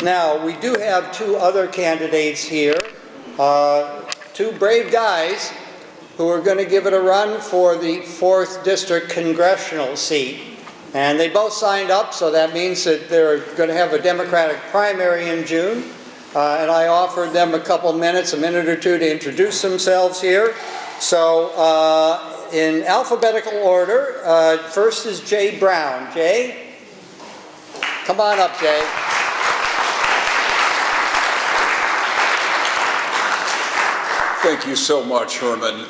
Now, we do have two other candidates here, two brave guys who are going to give it a run for the 4th District Congressional seat. And they both signed up, so that means that they're going to have a Democratic primary in June. And I offered them a minute or two to introduce themselves here. So in alphabetical order, first is Jay Brown. Jay? Come on up, Jay. Thank you so much, Herman.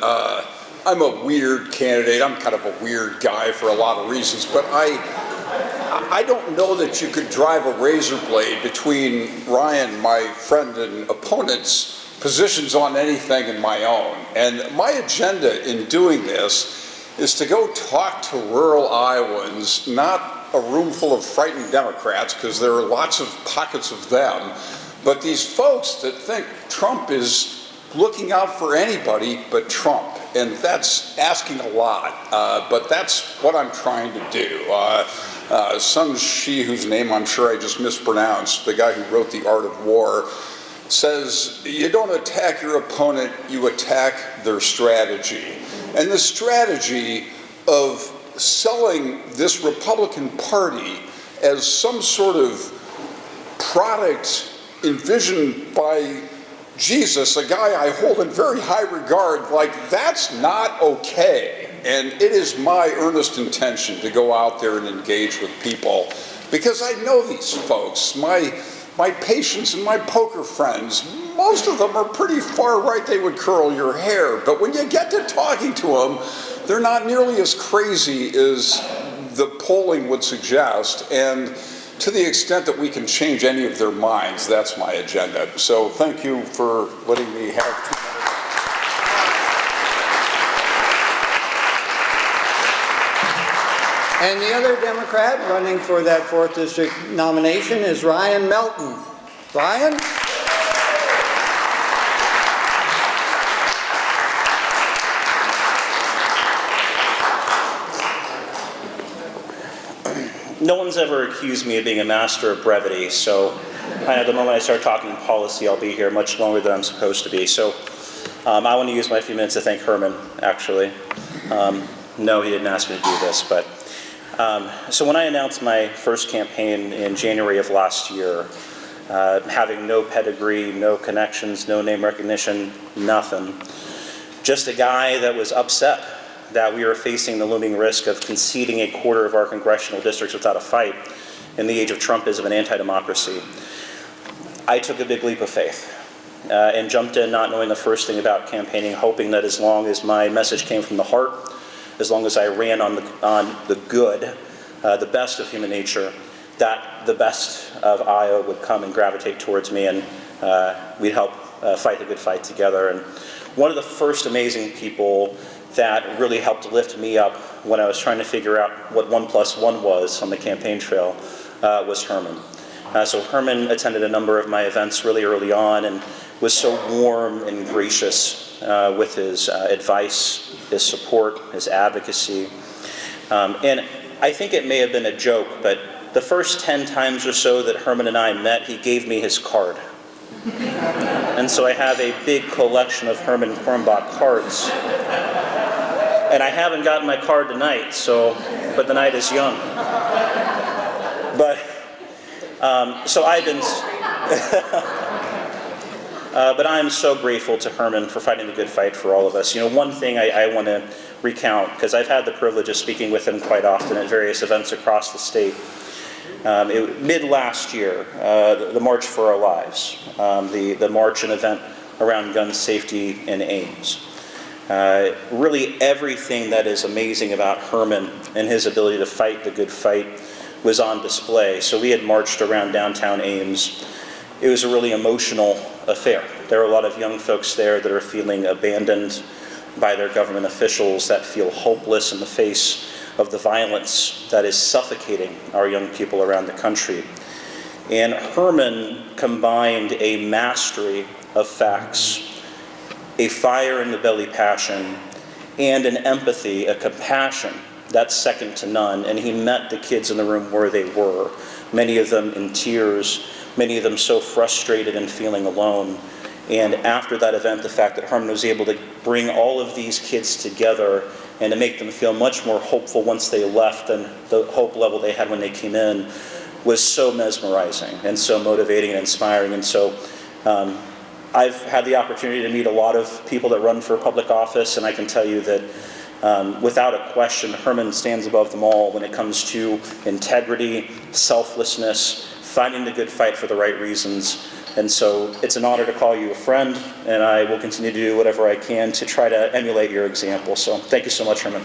I'm a weird candidate. I'm kind of a weird guy for a lot of reasons, but I don't know that you could drive a razor blade between Ryan, my friend and opponent's positions on anything and my own. And my agenda in doing this is to go talk to rural Iowans, not a room full of frightened Democrats, because there are lots of pockets of them, but these folks that think Trump is looking out for anybody but Trump. And that's asking a lot, but that's what I'm trying to do. Sun Shi, whose name I'm sure I just mispronounced, the guy who wrote The Art of War, says you don't attack your opponent, you attack their strategy. And the strategy of selling this Republican Party as some sort of product envisioned by Jesus, a guy I hold in very high regard, like, that's not okay. And it is my earnest intention to go out there and engage with people, because I know these folks. My patients and my poker friends, most of them are pretty far right. They would curl your hair. But when you get to talking to them, they're not nearly as crazy as the polling would suggest. And to the extent that we can change any of their minds, that's my agenda. So thank you for letting me have 2 minutes. And the other Democrat running for that 4th District nomination is Ryan Melton. Ryan? No one's ever accused me of being a master of brevity, so the moment I start talking policy, I'll be here much longer than I'm supposed to be. So I want to use my few minutes to thank Herman, actually. No, he didn't ask me to do this, but so when I announced my first campaign in January of last year, having no pedigree, no connections, no name recognition, nothing, just a guy that was upset that we were facing the looming risk of conceding a quarter of our congressional districts without a fight in the age of Trumpism and anti-democracy. I took a big leap of faith and jumped in not knowing the first thing about campaigning, hoping that as long as my message came from the heart, as long as I ran on the good, the best of human nature, that the best of Iowa would come and gravitate towards me, and we'd help fight the good fight together. And one of the first amazing people that really helped lift me up when I was trying to figure out what 1 + 1 was on the campaign trail was Herman. So Herman attended a number of my events really early on and was so warm and gracious with his advice, his support, his advocacy. And I think it may have been a joke, but the first 10 times or so that Herman and I met, he gave me his card. And so I have a big collection of Herman Kornbach cards. And I haven't gotten my card tonight, but the night is young. But, so I've been, but I'm so grateful to Herman for fighting the good fight for all of us. You know, one thing I want to recount, because I've had the privilege of speaking with him quite often at various events across the state. Mid last year, the March for Our Lives, the march and event around gun safety in Ames. Really everything that is amazing about Herman and his ability to fight the good fight was on display. So we had marched around downtown Ames. It was a really emotional affair. There are a lot of young folks there that are feeling abandoned by their government officials, that feel hopeless in the face of the violence that is suffocating our young people around the country. And Herman combined a mastery of facts, a fire in the belly passion, and an empathy, a compassion that's second to none. And he met the kids in the room where they were, many of them in tears, many of them so frustrated and feeling alone. And after that event, the fact that Herman was able to bring all of these kids together and to make them feel much more hopeful once they left than the hope level they had when they came in was so mesmerizing and so motivating and inspiring. And so I've had the opportunity to meet a lot of people that run for public office, and I can tell you that without a question, Herman stands above them all when it comes to integrity, selflessness, fighting the good fight for the right reasons. And so it's an honor to call you a friend, and I will continue to do whatever I can to try to emulate your example. So thank you so much, Herman.